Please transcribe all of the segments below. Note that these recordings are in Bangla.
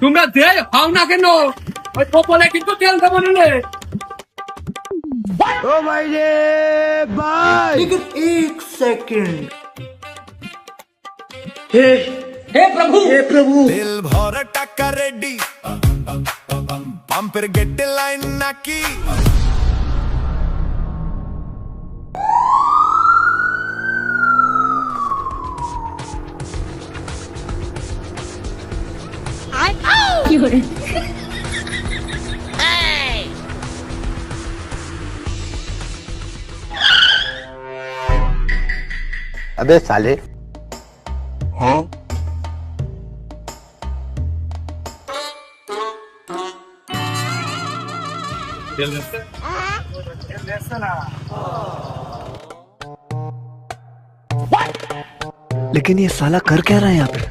তোমরা যে হাও না কেন ওই কপালে কিন্তু তেল দেবো নিলে। ओ भाई रे भाई लेकिन एक सेकंड हे हे प्रभु দিল ভরা টাকা রেডি পাম্পের গেটে লাইন নাকি अबे साले हाँ लेकिन ये साला कर क्या रहा है यहाँ पे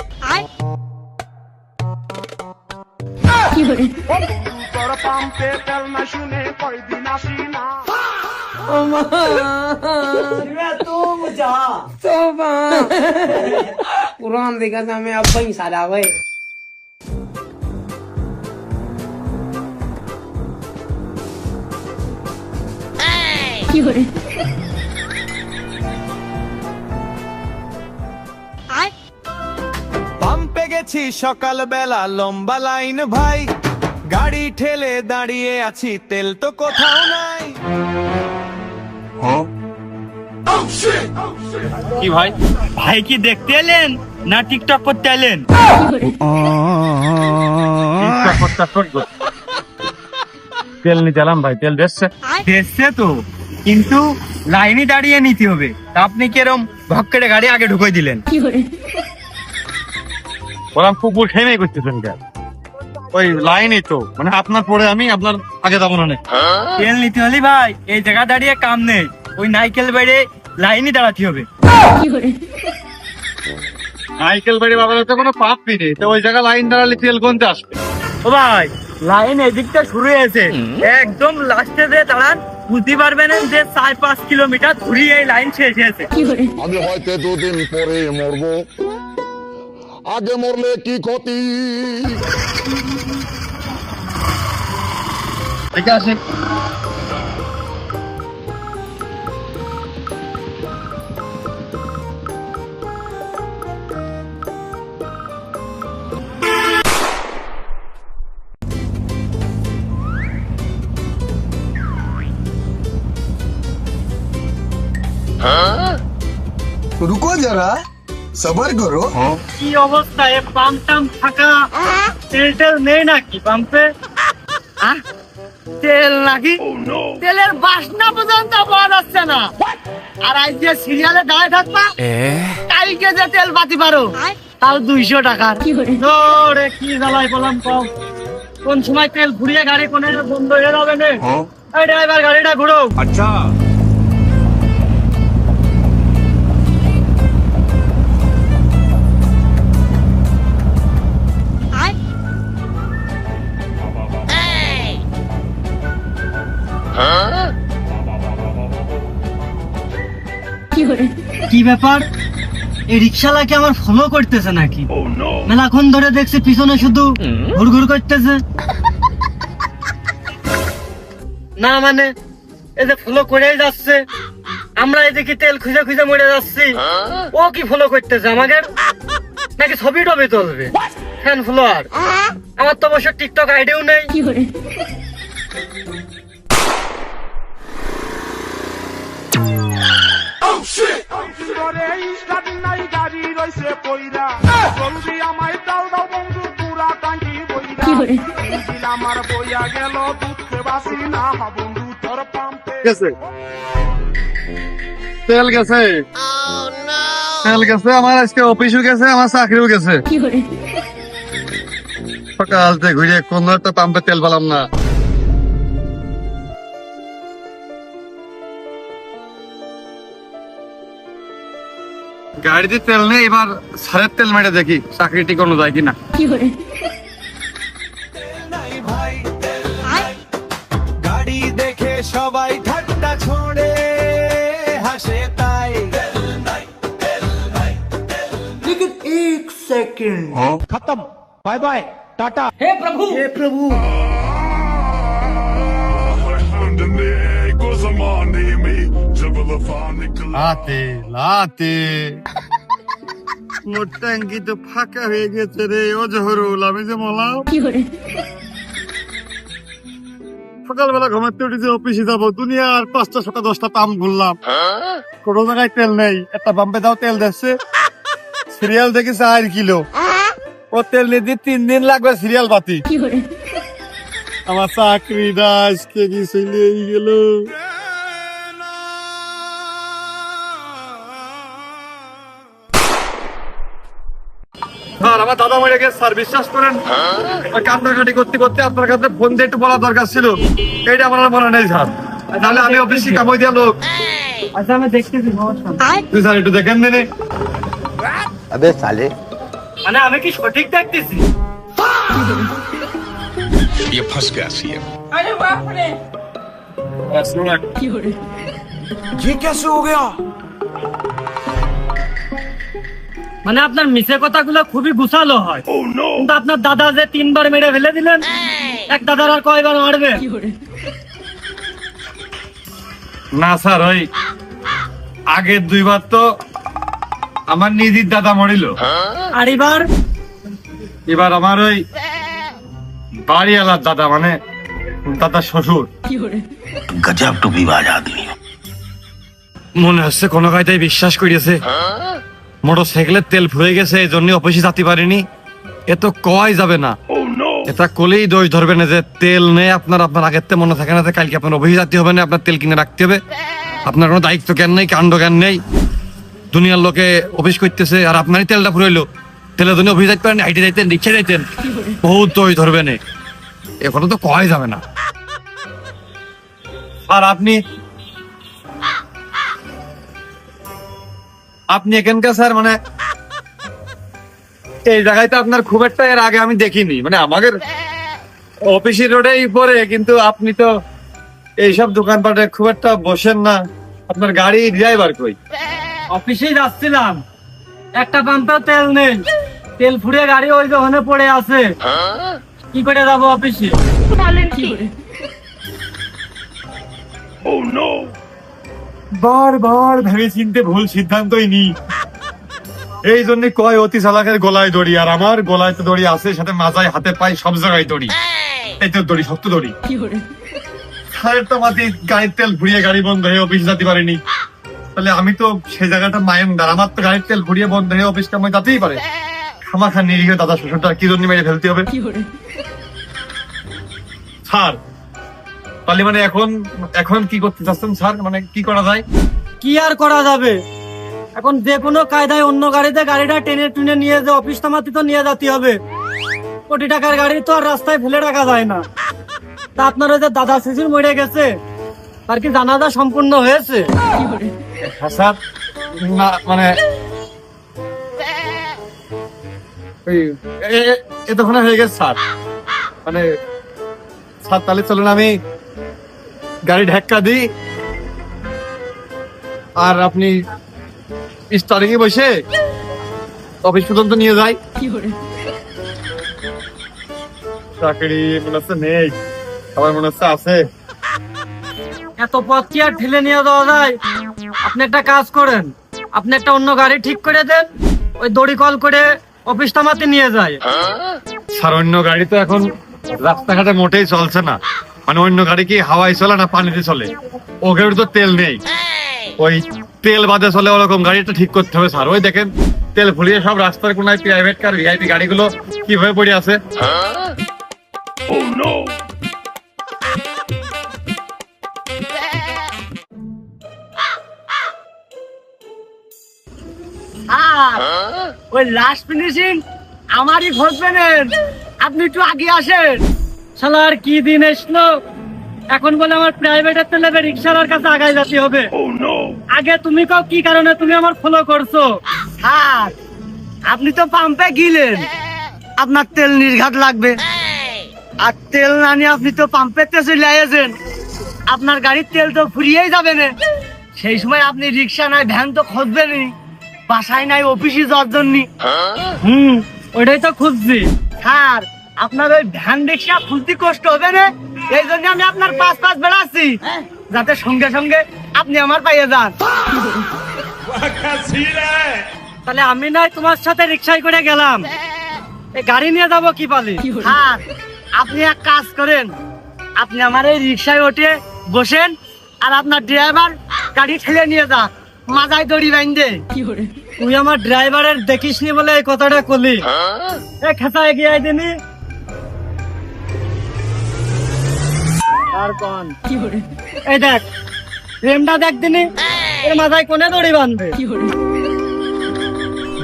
कुरान देखा था मैं अब ही सारा गए পাম্পে গেছি সকাল বেলা লম্বা লাইন ভাই গাড়ি ঠেলে দাঁড়িয়ে আছি তেল তো কোথাও নাই কি ভাই ভাই কি দেখতে এলেন না টিকটক করতে এলেন? তেল নিতে এলাম ভাই, তেল দেখছে তো, কিন্তু লাইনে দাঁড়িয়ে নিতে হবে। তা আপনি কিরম ভক্কেটে গাড়ি আগে ঢুকাই দিলেন? বললাম কুকুর খেয়ে করতেছেন কেন? ওই লাইনই তো, মানে আপনার পরে আমি আপনার আগে যাবো না। তেল নিতে হলে ভাই এই জায়গা দাঁড়িয়ে কাম নেই, ওই নাইকেল বাইরে লাইনই দাঁড়াতে হবে। নাইকেল বাড়ি বাবার তো কোনো পাপ নেই, তো ওই জায়গা লাইন দাঁড়ালে তেল কোনতে আসবে? ও ভাই লাইন এদিকটা শুরু হয়েছে, একদম লাস্টে যে দাঁড়ান বুঝতে পারবেন যে 4-5 কিলোমিটার ঘুরিয়ে এই লাইন শেষ হয়েছে। আমি হয়তো দুদিন পরে মরবো, আগে মরলে কি ক্ষতি? ঠিক আছে रुको जरा सबर करो। কি অবস্থা? এ পাম্প টাম থাকা, তেল টেল নেই নাকি পাম্পে? তেল নাকি? তেলের বাসনা পর্যন্ত পাওয়া যাচ্ছে না। আর আজ যে সিরিয়ালে দাঁড়িয়ে থাকবা, কালকে যে তেল পাতি পারো তাও 200 টাকার। রে কি জ্বালাই বললাম, কম কোন সময় তেল ঘুরিয়ে গাড়ি কোনে বন্ধ হয়ে যাবে না। এই ড্রাইভার গাড়িটা ঘুরো। अच्छा কি ব্যাপার, এই রিক্সাওয়ালাকে আমার ফলো করতেছে নাকি? মেলাক্ষণ ধরে দেখছি পিছনে শুধু ঘুরঘুর করতেছে। না মানে এই যে ফলো করেই যাচ্ছে, আমরা এদিকে তেল খুঁজে খুঁজে মরে যাচ্ছি, ও কি ফলো করতেছে আমাদের? নাকি ছবি টবি তুলবে? Fan follower. আমার তো অবশ্য টিকটক আইডিও নেই। তেল গেছে, তেল গেছে আমার, আজকে অফিসও গেছে, আমার চাকরিও গেছে। সকাল থেকে ঘুরে কোন একটা পাম্পে তেল পেলাম না। গাড়িতে তেল নেই, এবার সারের তেল মেরে দেখি চাকরি টিকানো যায় কিনা। নাই ভাই তেল নাই গাড়ি দেখে সবাই ঠান্ডা ছোড়ে হাসে তাই তেল নাই लेकिन एक सेकंड हाँ खत्म बाय बाय हे प्रभु हे प्रभु লাতে লাতে মোর ট্যাঙ্কি তো ফাঁকা হয়ে গেছে রে ও জহরুল, আমি যে মলাম সকালবেলা ঘুমাতে উঠেছে অফিসে যাবো, দুনিয়ার 5টা 6টা 10টা পাম্প ঘুরলাম, কোনো জায়গায় তেল নেই। একটা পাম্পে দাও তেল দিচ্ছে, সিরিয়াল দেখে 4 কিলো, ও তেল নিতে 3 দিন লাগবে সিরিয়াল বাতি। আমার চাকরিটা আজকে কি চলে গেল। স্যার আমার দাদা মরে গেছে স্যার, বিশ্বাস করেন কান্নাকাটি করতে করতে আপনার কাছে ফোন দিয়ে একটু বলা দরকার ছিল, এইটা আমার আর মনে নেই স্যার, তাহলে আমি অফিসে কামাই দিয়া লোক। আচ্ছা আমি দেখতেছি সমস্যা নেই। তুই স্যার একটু দেখেন দিনে। अबे साले মানে আমি কি সঠিক দেখতেছি? ये कैसे हो गया? মানে আপনার মিছে কথাগুলো খুবই গুছালো হয়, কিন্তু আপনার দাদা যে 3 বার মেরে ফেলে দিলেন, এক দাদার আর কয়বার মারবে? না স্যার, ওই আগের 2 বার তো আমার নিজের দাদা মরিল, আর এবার আমার ওই বাড়িওয়ালার দাদা, মানে দাদা শ্বশুর। गजब टूपीबाज आदमी हो। মনে হচ্ছে কোনো কায়দায় বিশ্বাস করিয়েছে, মোটর সাইকেলের তেল ফুরে গেছে, এই জন্য অফিসে যেতে পারিনি। এ তো কওয়াই যাবে না, এটা কোলেই দোষ ধরবে না যে তেল নেই আপনার, আপনার আগের থেকে মনে থাকে না যে কালকে আপনার অফিসে যেতে হবে না, আপনার তেল কিনে রাখতে হবে। আপনার কোনো দায়িত্ব জ্ঞান নেই, কাণ্ড জ্ঞান নেই, দুনিয়ার লোকে অফিস করতেছে আর আপনারই তেলটা ফুরাইলো। তেলের জন্য অফিস যাইতে পারেন, হাইটে যাইতেন, রিক্সা যাইতেন, বহুত দোষ ধরবে না, এখন তো কওয়াই যাবে না। আর আপনি এখানকার স্যার, মানে এই জায়গায় তো আপনার খুব একটা এর আগে আমি দেখিনি, মানে আমাদের অফিসের রোডেই পরে, কিন্তু আপনি তো এইসব দোকানপাটে খুব একটা বসেন না। আপনার গাড়ি ড্রাইভার কই? অফিসে যাচ্ছিলাম, একটা পাম্পেও তেল নেই, তেল ফুরিয়ে গাড়ি ওই যে ওখানে পড়ে আছে, কি করে যাবো অফিসে? বারবার ভেবে চিনতে ভুল সিদ্ধান্তই নি, এই জন্য কয় অতি চালাকের গলায় দড়ি, আর আমার গলায় তো দড়ি আছে, সাথে মাজায় হাতে পাই সব জায়গায় দড়ি, এই তো দড়ি, শক্ত দড়ি। স্যারের তো মাতি গাড়ির তেল ভুড়িয়ে গাড়ি বন্ধ হয়ে অফিস যেতে পারিনি, তাহলে আমি তো সেই জায়গাটা মায়েন্দার, আমার তো গাড়ির তেল ভুড়িয়ে বন্ধ হয়ে অফিস কামাই যেতেই পারে। খামাখা নিরীহ দাদা শ্বশুরটা কি জন্য মেরে ফেলতে হবে স্যার? তাহলে মানে এখন কি করতে চাচ্ছেন স্যার, মানে কি করা যায়? কি আর করা যাবে, এখন যে কোনো কায়দায় অন্য গাড়িতে গাড়িটা টেনে টুনে নিয়ে যে অফিস থামাতে তো নিয়ে যেতে হবে, কোটি টাকার গাড়ি তো আর রাস্তায় ফেলে রাখা যায় না। তা আপনার ওই যে দাদা শিশুর মরে গেছে, তার কি জানাজা সম্পূর্ণ হয়েছে? হ্যাঁ স্যার, না মানে এতক্ষণে হয়ে গেছে স্যার, মানে স্যার তাহলে চলুন আমি গাড়ি ঢাক্কা দিই, আর আপনি স্টারিং এ বসে অফিস পর্যন্ত নিয়ে যাই। চাকরি মনে হচ্ছে নেই, সবাই মনে হচ্ছে আছে। এত পথ কি আর ঠেলে নিয়ে যাওয়া যায়? আপনি একটা কাজ করেন, আপনি একটা অন্য গাড়ি ঠিক করে দেন, ওই দড়ি কল করে অফিস থামাতে নিয়ে যায়। স্যার অন্য গাড়ি তো এখন রাস্তাঘাটে মোটেই চলছে না, মানে অন্য গাড়ি কি হাওয়ায় চলে না পানিতে চলে, ও গাড়ি তো তেল নেই, ওই তেল বাদে চলে ওরকম গাড়িটা ঠিক করতে হবে স্যার। ওই দেখেন তেল ফুলিয়ে সব রাস্তার কোনায় প্রাইভেট কার ভিআইপি গাড়িগুলো কিভাবে পড়ে আছে। ওই লাস্ট ফিনিশিং আমারই খোঁজবেন, আপনি একটু আগে আসেন। শালা আর কি দিন এসলো, এখন বলে আমার প্রাইভেটের তেলে রিক্সাওয়ালার কাছে আগায় যেতে হবে। আগে তুমি কাও কি কারণে তুমি আমার ফলো করছো? স্যার আপনি তো পাম্পে গিলেন, আপনার তেল নির্ঘাত লাগবে, আর তেল না নিয়ে আপনি তো পাম্পের তেল চলে আইছেন, আপনার গাড়ির তেল তো ফুরিয়েই যাবে না। সেই সময় আপনি রিক্সা নাই ভ্যান তো খুঁজবেনই, বাসায় নাই অফিসে যাওয়ার জন্য। ওইটাই তো খুঁজছি। স্যার আপনার ওই ভ্যান রিক্সা খুলতে কষ্ট হবে না, এই জন্য আমি আপনার পাশ পাশ বেড়াচ্ছি, যাতে সঙ্গে সঙ্গে আপনি আমার পাইয়ে যান। তাহলে আমি নাই তোমার সাথে রিক্সায় করে গেলাম, এই গাড়ি নিয়ে যাবো কি পালে। আর আপনি এক কাজ করেন, আপনি আমার এই রিক্সায় উঠে বসেন, আর আপনার ড্রাইভার গাড়ি ঠেলে নিয়ে যাক, মাথায় দড়ি বাইন্ধে। তুই আমার ড্রাইভারের দেখিস নি বলে এই কথাটা করলি। খেতা এগিয়ে আয় দিনি। আর কোন এই দেখ, ফ্রেমটা দেখ দিনি, এর মাথায় কোনে দড়ি বাঁধবে।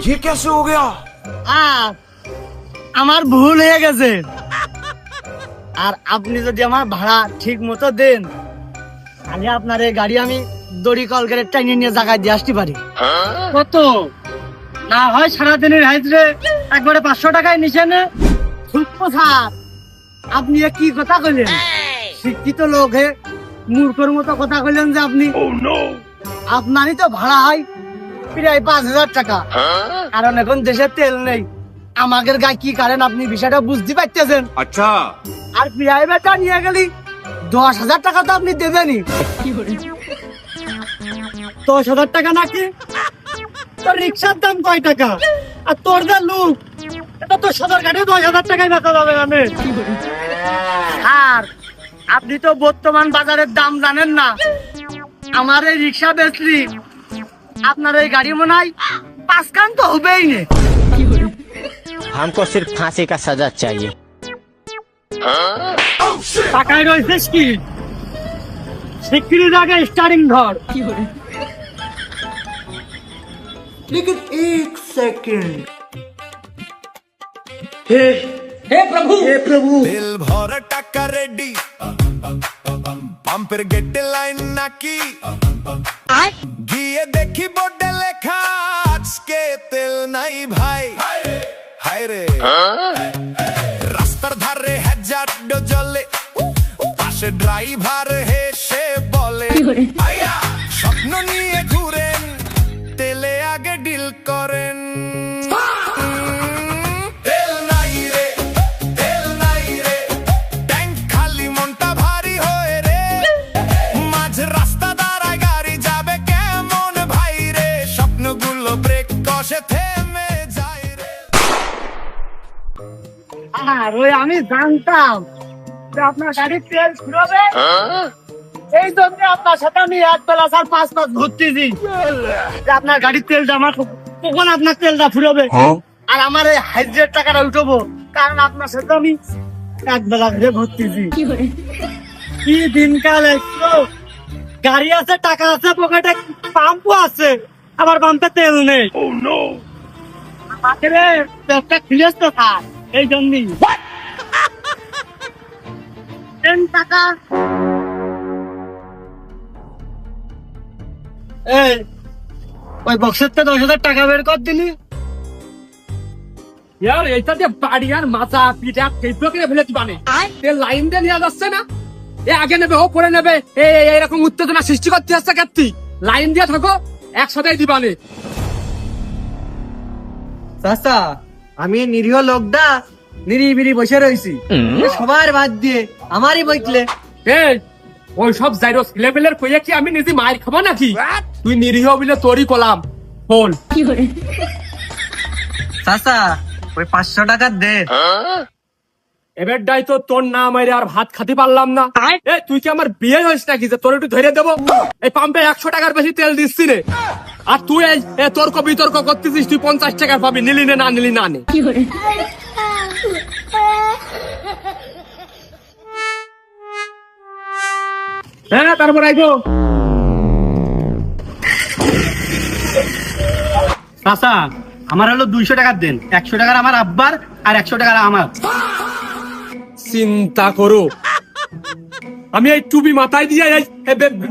ये कैसे हो गया? আর আমার ভুল হয়ে গেছে, আর আপনি যদি আমার ভাড়া ঠিক মতো দেন, তাহলে আপনার এই গাড়ি আমি দড়ি কল করে টাইনে নিয়ে জায়গায় দিয়ে আসতে পারি। কত না হয় সারাদিনের হাইজরে একবারে 500 টাকায় নিচে নে। স্যার, আপনি এ কি কথা কইলেন? শিক্ষিত লোক হে মূর্খের মতো কথা কইলেন যে আপনি। আপনারই তো ভাড়া হয় প্রায় 5000 টাকা, কারণ এখন দেশে তেল নেই। আমাদের গায়ে কি কারণ আপনি বিষয়টা বুঝতে পারতেছেন। अच्छा আর প্রাইভেটটা নিয়ে গেলি 10,000 টাকা তো আপনি দেবেনই। 10,000 টাকা নাকি? তোর রিক্সার দাম কয় টাকা? আর তোর যা লুক, এটা তো সদর ঘাটে 10,000 টাকায় বেচা যাবে। আমি আর আপনি তো বর্তমান বাজারের দাম জানেন না। আমার এই রিক্সা বেচলি আপনার এই গাড়ি মনে হয় 5 কান তো হবেই না। हमको सिर्फ फांसी का सजा चाहिए। টাকায় রয়েছিস কি? শিগগিরই আগে স্টারিং ধর। लेकिन एक सेकंड তেল ভরা টাকা রেডি, পাম্পের গেটে লাইন নাকি, গিয়ে দেখি বোর্ডে লেখা আজকে তেল নাই ভাই। হায় রে, রাস্তার ধারে হ্যাজার জ্বলে, পাশে ড্রাইভার হেসে বলে, স্বপ্ন নিয়ে ঘুরেন, তেলে আগে ডিল করেন। তেল নাই রে, তেল নাই রে, ট্যাঙ্ক খালি মনটা ভারী হয়ে রে, মাঝ রাস্তা দাঁড়ায় গাড়ি যাবে কেমন ভাই রে, স্বপ্নগুলো ব্রেক কষে থেমে যায় রে। আর ওই আমি জানতাম যে আপনার গাড়ির তেল ফুরবে, এই জন্য আপনার সাথে আমি 1 বেলা 4-5 মাস ঘুরতেছি যে আপনার গাড়ির তেলটা আমার কখন আপনার তেলটা ফুরবে, আর আমার এই হাইড্রেট টাকাটা উঠবো, কারণ আপনার সাথে আমি 1 বেলা ঘুরে ঘুরতেছি। কি দিনকাল এসছো, গাড়ি আছে, টাকা আছে, পকেটে পাম্পও আছে, আবার পাম্পে তেল নেই। আমাকে রে পেটটা খুলেছ তো স্যার, এই জন্যই টাকা। এই ওই বক্সের থেকে 10,000 টাকা বের কর দিলি। यार এইটা দিয়ে বাড়ি আর মাথা পিঠা কেইপো করে ফেলে দিবানে, তেল লাইন দিয়ে নিয়ে যাচ্ছে না, এ আগে নেবে ও পরে নেবে, এরকম উত্তেজনা সৃষ্টি করতে আসছে কেতি। লাইন দিয়ে থাকো, একসাথেই দিবানে। চাচা, আমি নিরীহ লোকদা নিরিবিরি বসে রয়েছি, সবার বাদ দিয়ে আমারই বইতলে। এই ওই সব জাইরো ছেলেপেলের কইয়া কি আমি নিজে মায়ের খাবো নাকি? তুই নিরীহ বলে তোরই কলাম ফোন। চাচা ওই 500 টাকা দে। এবার ডাই তো তোর না মাইরে আর ভাত খাতে পারলাম না। এ তুই কি আমার বিয়ে হয়েছে নাকি যে তোর একটু ধরে দেবো? এই পাম্পে 100 টাকার বেশি তেল দিচ্ছি রে, আর তুই এই তর্ক বিতর্ক করতেছিস, তুই 50 টাকার পাবি, নিলি না নিলি না নে। হ্যাঁ তারপর আইবো। চাচা আমার হলো 200 টাকা দেন, 100 টাকার আমার আব্বার আর 100 টাকার আমার। চিন্তা করো, আমি এই টুপি মাথায় দিয়ে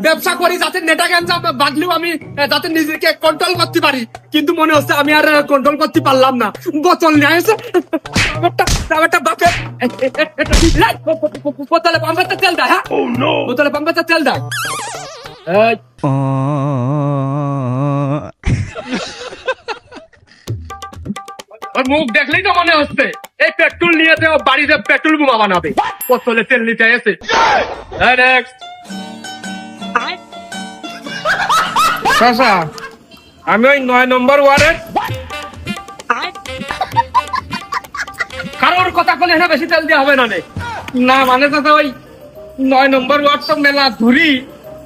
ব্যবসা করি যাতে নেটা গ্যাঞ্জাম বাঁধলেও আমি যাতে নিজেকে কন্ট্রোল করতে পারি, কিন্তু মনে হচ্ছে আমি আর কন্ট্রোল করতে পারলাম না। বোতল নিয়ে আসে বাপে বোতলে পাম্পের তেল দেয়। হ্যাঁ বোতলে পাম্পের তেল দেয়। ওর মুখ দেখলেই তো মনে হচ্ছে এই পেট্রোল নিয়ে ও বাড়িতে পেট্রোল বোমা বানাবে। বোতলে তেল নিতে এসে। নেক্সট চাচা, আমি ওই 9 নম্বর ওয়ার্ডের কারোর কথা বলে এখানে বেশি তেল দেওয়া হবে না। না মানে চাচা ওই 9 নম্বর ওয়ার্ড তো মেলা ধরি,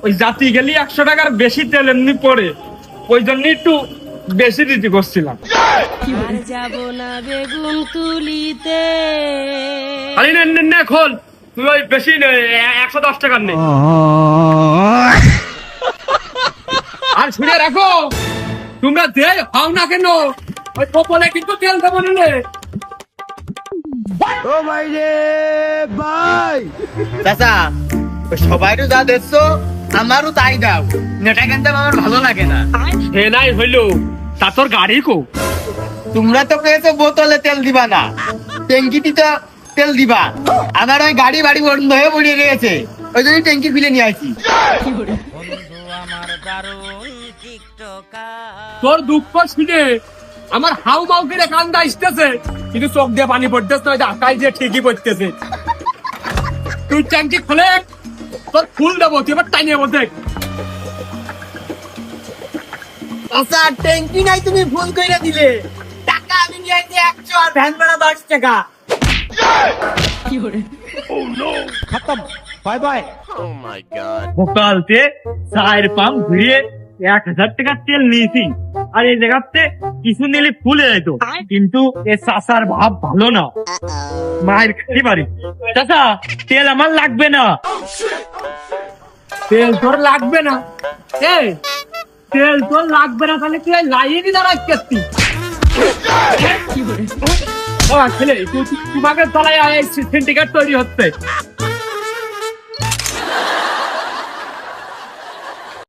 ওই জাতি গেলি 100 টাকার বেশি তেল এমনি পড়ে, ওই জন্য একটু বেশি দিতে করছিলাম। আর যাব না বেগুন তুলিতে। আরে নে খোল, তুই ওই বেশি নে, 110 টাকার নে। আর শুনে রাখো, তোমরা দে হাও না কেন, ওই কপলে কিন্তু তেল দেবো নিলে। ও ভাই রে ভাই, চাচা সবাই তো যা দেখছো আমারও তাই দাও, নেটা কিনতে আমার ভালো লাগে না। সে নাই হইলো, তা তোর গাড়ি কো? তোমরা তো পেয়েছো বোতলে তেল দিবা না, ট্যাঙ্কিতে তো তেল দিবা। আমার ওই গাড়ি বাড়ি বন্ধ হয়ে পড়িয়ে গেছে, ওই জন্য ট্যাঙ্কি খুলে নিয়ে আসি। তোর দুঃখ শুনে আমার হাউ মাউ করে কান্দা আসতেছে, কিন্তু চোখ দিয়ে পানি পড়তেছে না, আকাশ দিয়ে ঠিকই পড়তেছে। তুই ট্যাঙ্কি খুলে তোর ফুল দেবো, তুই এবার টাইনিয়ে বলতে। আচ্ছা ট্যাঙ্কি নাই তুমি ফোন করে দিলে, টাকা আমি নিয়ে আসছি 100 আর ভ্যান ভাড়া 10 টাকা। খতম, বাই বাই। সকালতে 4 পাম্প ঘুরিয়ে 1000 টাকার তেল নিয়েছি, আর এই জায়গাতে কিছু নিলে ফুলে যেত, কিন্তু এ চাচার ভাব ভালো না, মায়ের খেতে পারি। চাচা তেল আমার লাগবে না। তেল তোর লাগবে না? এই তেল তোর লাগবে না, তাহলে তুই লাইনই দাঁড়াই করতি। ছেলে তোমাকে তলায় সিন্ডিকেট তৈরি হচ্ছে।